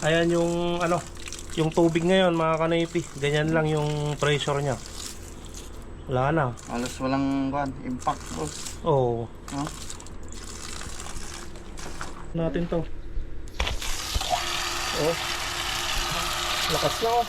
Ayan yung ano, yung tubig ngayon mga kanipi. Ganyan lang yung pressure niya. Wala na. Halos walang impact, boss. Oo. No? Natin to. Oh. Lakas na oh.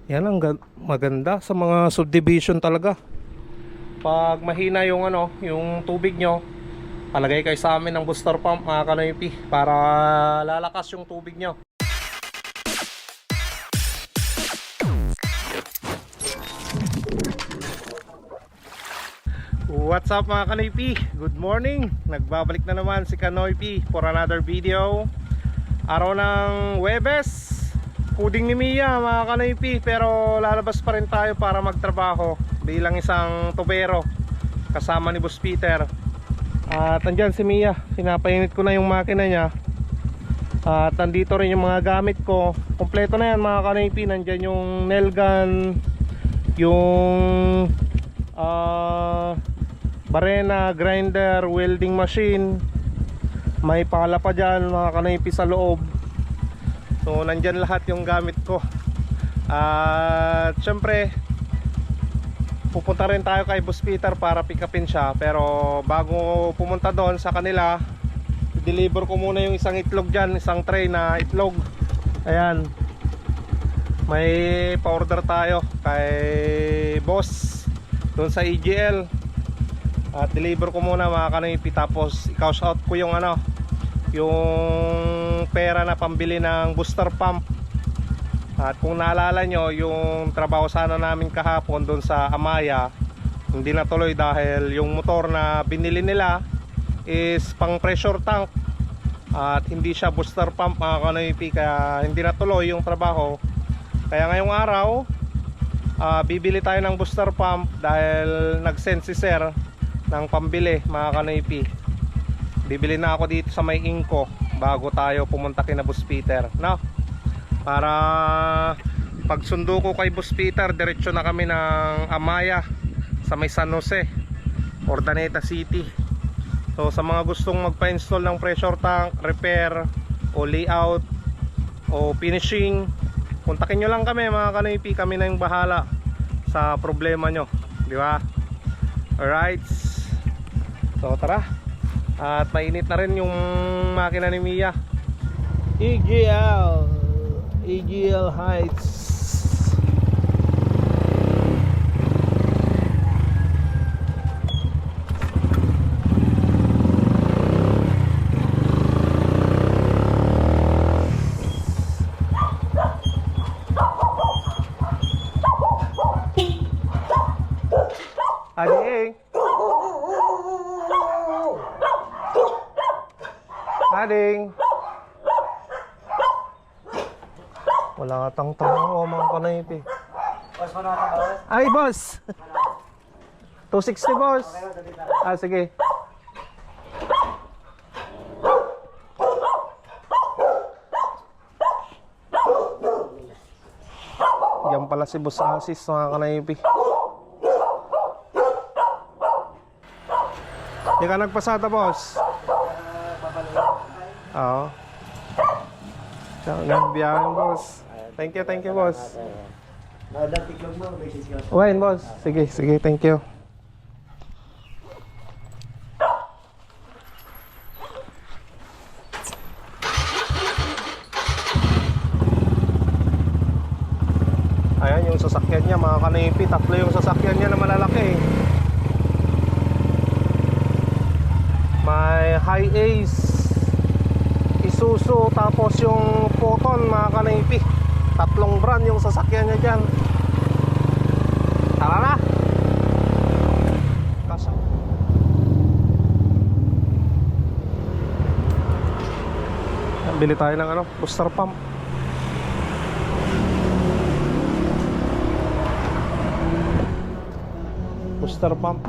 Yan ang maganda sa mga subdivision talaga. Pag mahina yung ano, yung tubig nyo, palagay kayo sa amin ng booster pump mga kanoypi para lalakas yung tubig nyo. What's up mga kanoypi? Good morning! Nagbabalik na naman si Kanoypi for another video. Araw ng Huwebes, puding ni Mia mga kanoypi, pero lalabas pa rin tayo para magtrabaho bilang isang tubero kasama ni Boss Peter. At andyan si Mia, pinapainit ko na yung makina niya. At andito rin yung mga gamit ko. Kompleto na yan mga kanoypi. Nandyan yung nail gun, yung barena, grinder, welding machine. May pala pa dyan mga kanoypi sa loob. So nandyan lahat yung gamit ko. At syempre pupunta rin tayo kay Boss Peter para pick upin siya. Pero bago pumunta doon sa kanila, i-deliver ko muna yung isang itlog dyan, isang tray na itlog. Ayan, may pa-order tayo kay Boss doon sa EGL. At deliver ko muna mga kanoypi, tapos i-cash out ko yung ano, yung pera na pambili ng booster pump. At kung naalala nyo, yung trabaho sana namin kahapon doon sa Amaya, hindi natuloy dahil yung motor na binili nila is pang pressure tank at hindi siya booster pump mga kanoypi, kaya hindi natuloy yung trabaho. Kaya ngayong araw, bibili tayo ng booster pump dahil nag-send si sir ng pambili mga kanoypi. Bibili na ako dito sa may Inco bago tayo pumunta kina Boss Peter, no? Para pagsundo ko kay Boss Peter, diretso na kami ng Amaya sa may San Jose, Urdaneta City. So sa mga gustong magpa-install ng pressure tank, repair o layout o finishing, kontakin nyo lang kami mga kanoypi. Kami na yung bahala sa problema nyo, di ba? Alright, so tara. At mainit na rin yung makina ni Mia. EGL Heights. Ading. Ading. Wala tang tanong mga kanoypi. Boss, muna ka ba? Ay boss, 260 boss. Sige. Yan pala si Boss Asis mga kanoypi. Di ka nagpasada boss? Oo. Nagbiyahin boss. Thank you boss. Wain boss. Sige, thank you. Ayan yung sasakyan niya mga kanipi. Tatlo yung sasakyan niya na malalaki. May High Ace, Isuzu, tapos yung Photon mga kanipi. Tatlong brand yung sasakyan niya dyan. Tara na. Bili tayo ng ano, booster pump. Booster pump.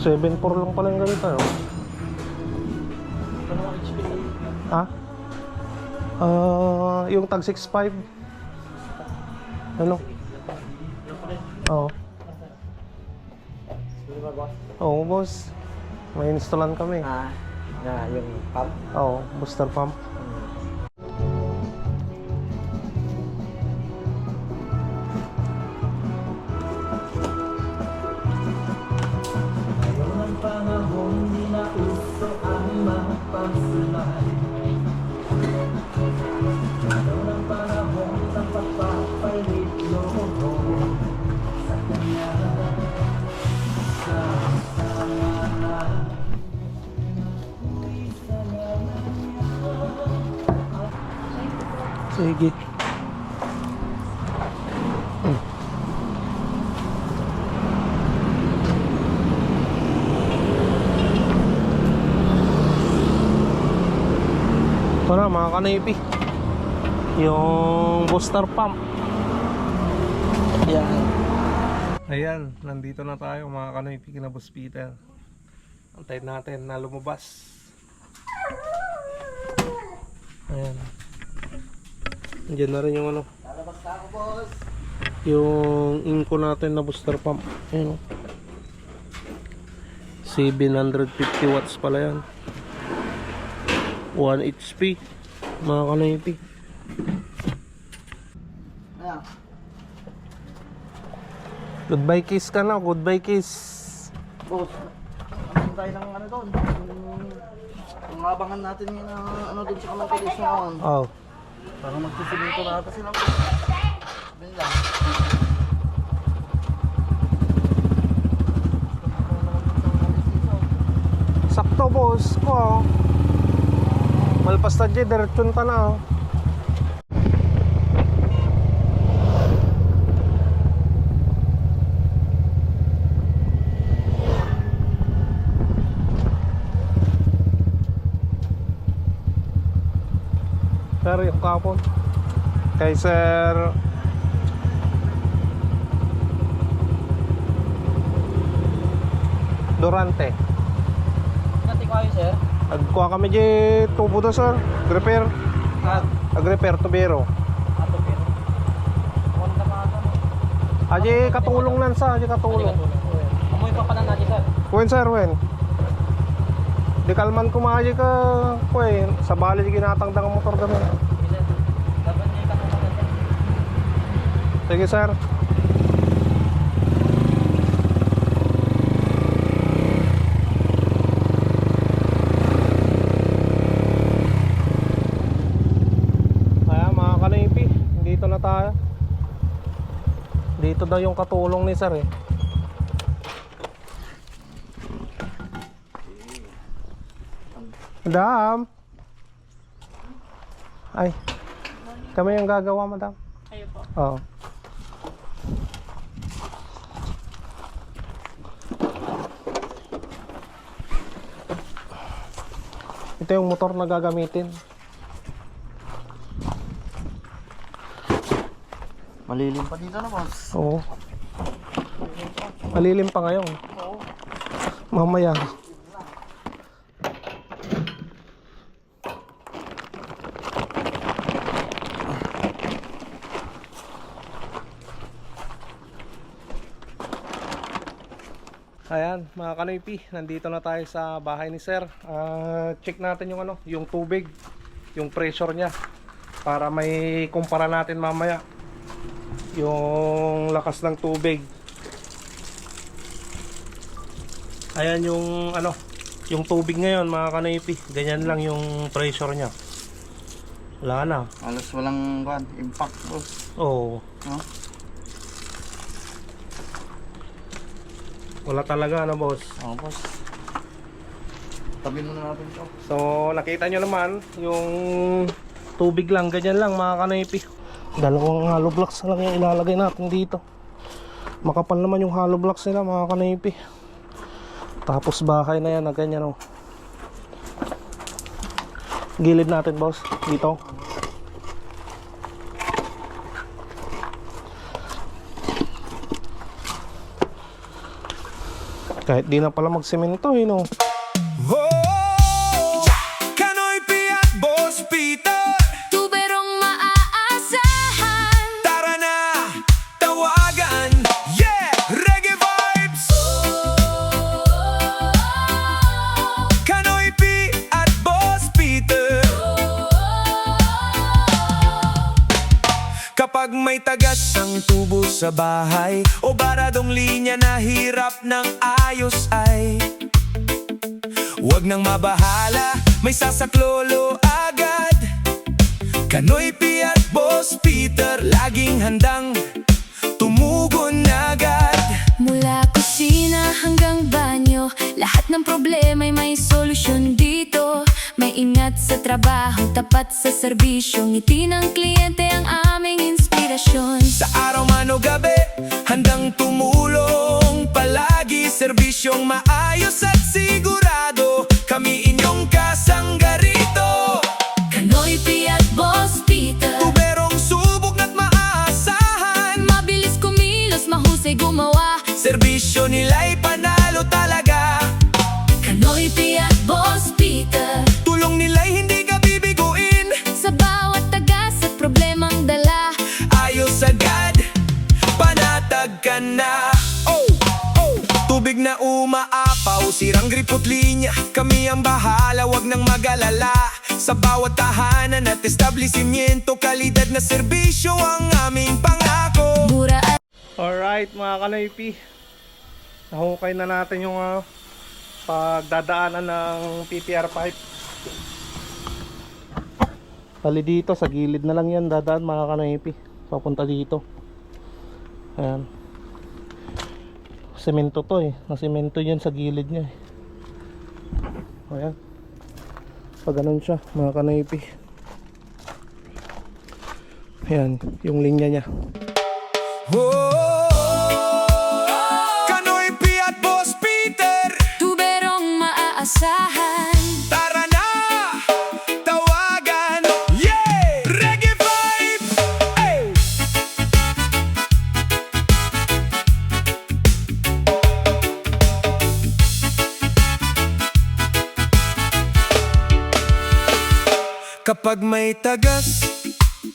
7.4 lang pala yung ganito, no? Ha? Yung tag 6.5. Ano? Oo. Oo, boss. May installan kami. Yung pump. Oo, booster pump. Sige. Ito na mga kanipi, yung booster pump. Yan. Ayan, nandito na tayo mga kanipi kina Boss Peter. Antayin natin na lumabas. Ayan. Andiyan na rin yung ano, Lalabas na ako, boss. yung inko natin na booster pump. Ayan o, 750 watts pala yan, 1 HP mga kanipi. Ayan. Goodbye kiss ka na, goodbye kiss. Boss, ano tayo ng ano doon? Yung abangan natin yun na ano doon sa Kamantilis noon. Oh, Parang magsisimento na ata sila. Sabihin lang. sakto boss ko. Malpas na dyan, diretsyon ta na. Sir, yung kapon kay Sir Durante. Nati ko kayo, sir. Agkuha kami di tubo na sir. Repair. Ag-repair tubero. Ato, pero. Huwag na mga ano. Aji katulong nan sa, aji katulong. Amoy pa pala natin, sir. Wen sir, wen. Di kalman ko maaji ka, kuy, sa bali di ginatangdang ang motor kami. Dapat niya ikatulong natin. Sige sir. Ayan mga kanipi, dito na tayo. Dito daw yung katulong ni sir eh. Madam. Ay. Kami yung gagawa, madam. Kayo po. Oo. Ito yung motor na gagamitin. Malilim pa dito na, boss. Oo. Malilim pa ngayon. Oo. Mamaya. Ayan mga kanipi, nandito na tayo sa bahay ni sir. Check natin yung ano, yung tubig, yung pressure niya, para may kumpara natin mamaya yung lakas ng tubig. Ayan yung ano, yung tubig ngayon mga kanipi, ganyan lang yung pressure niya. Wala na. Halos walang impact, boss. Oo. No? Wala talaga ano boss. Oo, boss. Tabi muna natin ito. So nakita nyo naman yung tubig lang, ganyan lang mga kanipi. Dalawang hollow blocks lang yung ilalagay natin dito. Makapal naman yung hollow blocks nila mga kanipi. Tapos bahay na yan na ganyan oh. Gilid natin boss, dito. Kahit di na pala magsemento eh no. Kanoy Piat, Boss Peter. Tuberong maaasahan. Tara na, tawagan. Yeah, reggae vibes. sa bahay o baradong linya na hirap ng ayos ay huwag nang mabahala, may sasaklolo agad. Kanoy P at Boss Peter, laging handang tumugon agad. Mula kusina hanggang banyo, lahat ng problema ay may solusyon dito. May ingat sa trabaho, tapat sa serbisyo, ngiti ng kliyente ang aming inspirasyon. Sa araw man o gabi, handang tumulong palagi. Serbisyong maayos at sigurado, kami inyong kasanggarito. Kanoy P at Boss Peter, Tuberong subok na't maaasahan, mabilis kumilos, mahusay gumawa. serbisyo nila'y panalo talaga. Kanoy P at Boss Peter, Tulong nila'y hindi ka bibiguin, sa bawat tagas at problemang dala. ayos agad, panatag ka na. Oh, oh. Tubig na umaapaw, sirang gripot linya, kami ang bahala, wag nang mag-alala. Sa bawat tahanan at establishmento, kalidad na serbisyo ang aming pangako. Mura at Alright mga Kanoy P, nahukay na natin yung pagdadaanan ng PPR pipe. Bali dito sa gilid na lang yan dadaan mga Kanoy P, papunta dito. Ayan, semento to nasemento yan sa gilid nya Ayan, pag ganun siya mga Kanoy P. Ayan yung linya nya. Oh, Kanoy P at Boss Peter, tuberong maaasahan. tara na, tawagan. Yeah! Reggae vibe! Hey! Kapag may tagas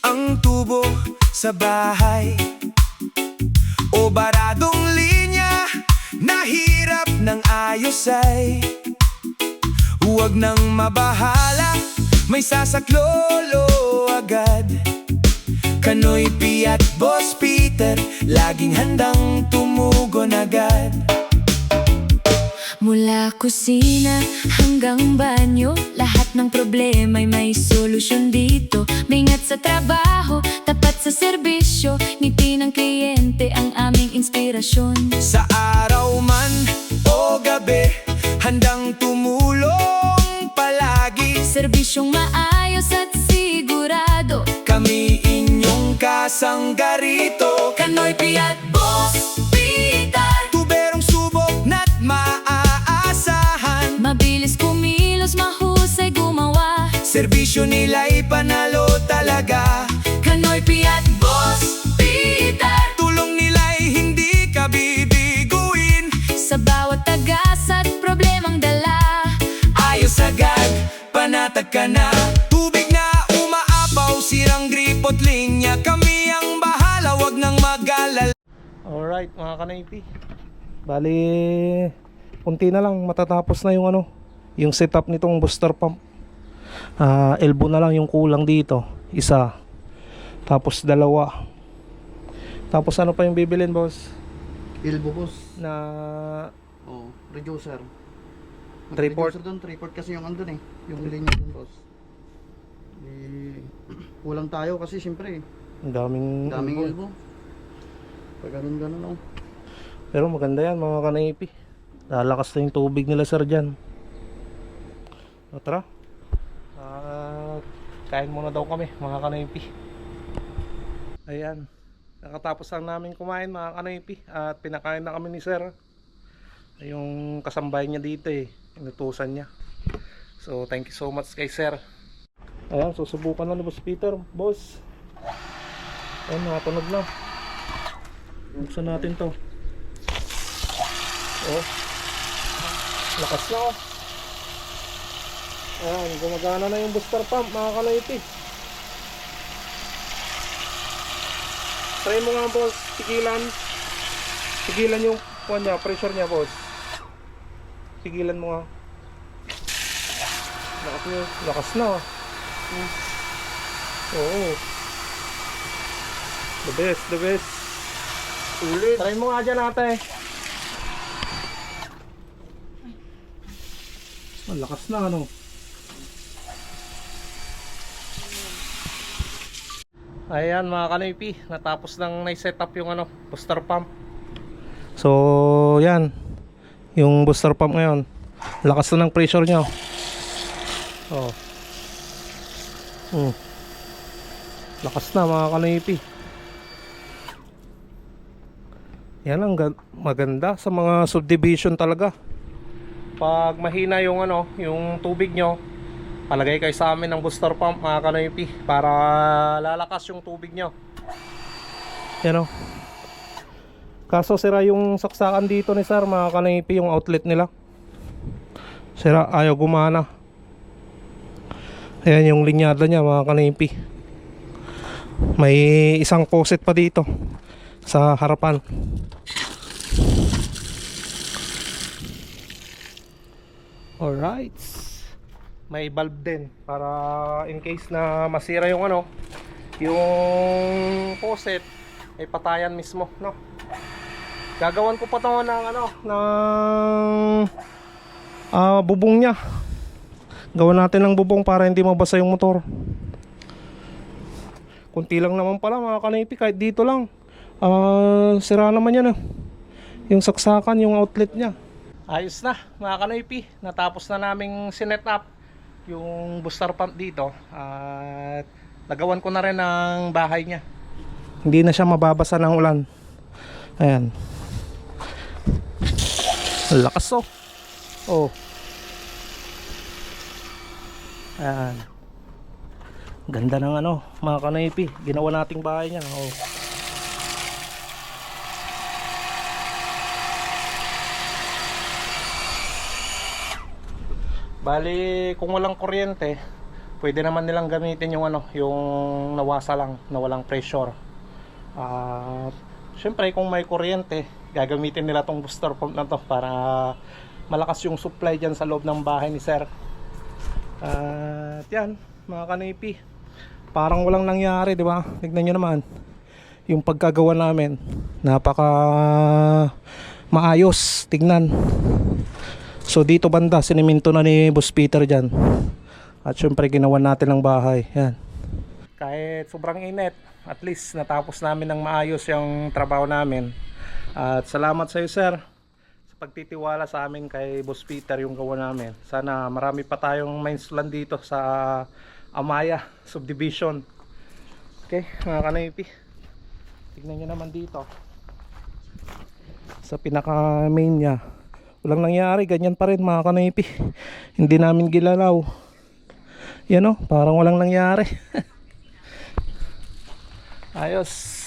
ang tubo sa bahay o baradong linya na hirap ng ayos ay huwag nang mabahala, may sasaklolo agad. Kanoy P at Boss Peter, laging handang tumugon agad. Mula kusina hanggang banyo, lahat ng problema ay may solusyon dito. May ingat sa trabaho, tapat sa serbisyo, ngiti ng kliyente ang aming inspirasyon. Sa araw man o gabi, handang tumulong palagi. Serbisyong maayos at sigurado, Kami inyong kasanggarito. Kanoy P at Boss Peter, Tuberong subok na't maaasahan, mabilis kumilos, mahusay gumawa. serbisyo nila'y panalo talaga. Kanoy P at Boss Peter, Tulong nila'y hindi ka bibiguin, sa bawat tagas at problemang dala. ayos agad, panatag ka na. Tubig na umaapaw, sirang gripot linya, kami ang bahala, wag nang mag-alala. Alright mga Kanoy P, bali kunti na lang matatapos na yung yung setup nitong booster pump. Elbow na lang yung kulang dito, isa, tapos dalawa, tapos ano pa yung bibilin boss? Elbow boss. Na Oh, reducer. Three-port? Reducer doon, 3-port kasi yung andun yung linya doon boss. Kulang tayo kasi siyempre daming elbow. Pag ganun Pero maganda yan mga Kanoy P, lalakas na yung tubig nila sir dyan. Tara, kain muna daw kami mga Kanoy P. Ayan, nakatapos lang namin kumain mga Kanoy P, at pinakain na kami ni sir. Yung kasambay niya dito inutusan niya. So thank you so much kay sir. Ayan, susubukan na ni Boss Peter. Boss, ayan, nakatunog na. Buksan natin to. Oh, lakas na Ayan, gumagana na yung booster pump mga Kanoy P. Try mo nga boss, pigilan yung pressure niya boss. Pigilan mo nga. Lakas na. Oo. The best. Ulit. Try mo nga dyan ate. Ang lakas na ano. Ayan mga kanipi, natapos nang na-set up yung ano, booster pump. So yan, yung booster pump ngayon, lakas na ng pressure nyo. Oh. Lakas na mga kanipi. Yan ang maganda sa mga subdivision talaga. Pag mahina yung ano, yung tubig nyo, palagay kayo sa amin ng booster pump mga kanoypi para lalakas yung tubig nyo. Yan o. Kaso sira yung saksakan dito ni sir mga kanoypi, yung outlet nila. Sira, ayaw gumana. Ayan yung linyada niya mga kanoypi. May isang faucet pa dito sa harapan. Alright. May valve din para in case na masira yung ano, yung faucet ay patayan mismo, no. Gagawan ko pa to ng ano, ng bubong niya. Gawan natin ng bubong para hindi mabasa yung motor. Kunti lang naman pala mga kanipi, kahit dito lang. Sira naman yan yung saksakan, yung outlet niya. Ayos na mga kanipi, natapos na naming sinet up yung booster pump dito at nagawan ko na rin ang bahay niya. Hindi na siya mababasa ng ulan. Ayan. Lakas oh. Oh. Ayan. Ganda ng ano mga kanipi, ginawa nating bahay niya. Oh. Bali, kung walang kuryente, pwede naman nilang gamitin yung ano, yung nawasa lang, na walang pressure. At syempre kung may kuryente, gagamitin nila tong booster pump na to para malakas yung supply dyan sa loob ng bahay ni sir. At yan, mga kanipi, parang walang nangyari, di ba? Tignan nyo naman yung pagkagawa namin, napaka maayos tignan. So dito banda, siniminto na ni Boss Peter dyan. At syempre ginawa natin ang bahay. Yan. Kahit sobrang init, at least natapos namin ng maayos yung trabaho namin. At salamat sa iyo sir sa pagtitiwala sa amin kay Boss Peter yung gawa namin. Sana marami pa tayong mainsulan dito sa Amaya Subdivision. Okay mga kanipi, tignan nyo naman dito sa pinaka main nya, walang nangyari, ganyan pa rin mga kanipi. Hindi namin gilalaw. Yan o, parang walang nangyari. Ayos.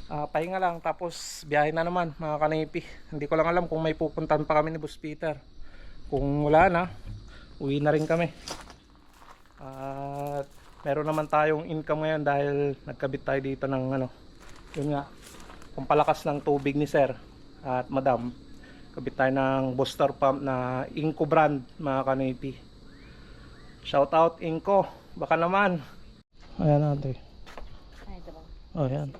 Pahinga lang, tapos biyahe na naman mga kanipi. Hindi ko lang alam kung may pupuntahan pa kami ni Boss Peter. Kung wala na, uwi na rin kami. At meron naman tayong income ngayon dahil nagkabit tayo dito ng ano, yun nga, pampalakas ng tubig ni sir at madam. Kabit tayo ng booster pump na Inco brand mga kanipi. Shout out Inco, baka naman. Ayan natin. Oh yan.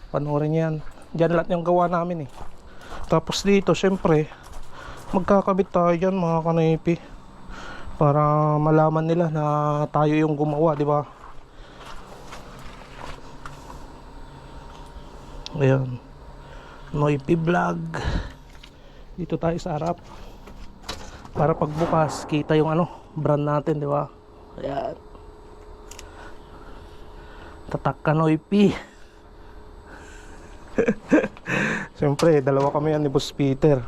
Panoorin yan. Diyan lahat yung gawa namin eh. Tapos dito syempre magkakabit tayo dyan mga kanipi para malaman nila na tayo yung gumawa, di ba? Ayan. Noipi Vlog. Dito tayo sa harap para pagbukas kita yung ano, brand natin, di ba? Ayan. Tatak ka Noipi. Siyempre, dalawa kami yan ni Boss Peter.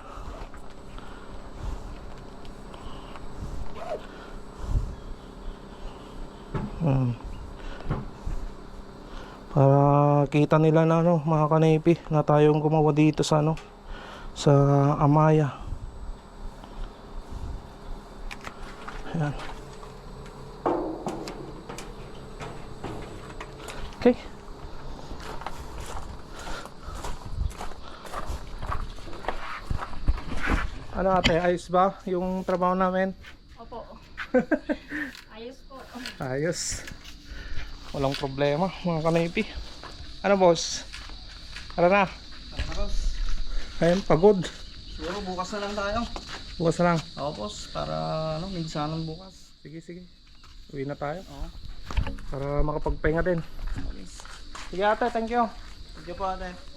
Para kita nila na ano, mga kanipi, na tayong gumawa dito sa ano, sa Amaya. Ayan. Okay. Ano ate, ayos ba yung trabaho namin? Opo. Ayos po. Ayos. Walang problema mga kanipi. Ano boss? Tara na. Tara, boss. Ayun, pagod. Siguro bukas na lang tayo. Bukas na lang. Oo, boss. Para minsanan bukas. Sige, sige. Uwi na tayo. Oo. Para makapagpahinga din. Okay. Sige ate, thank you. Thank you po ate.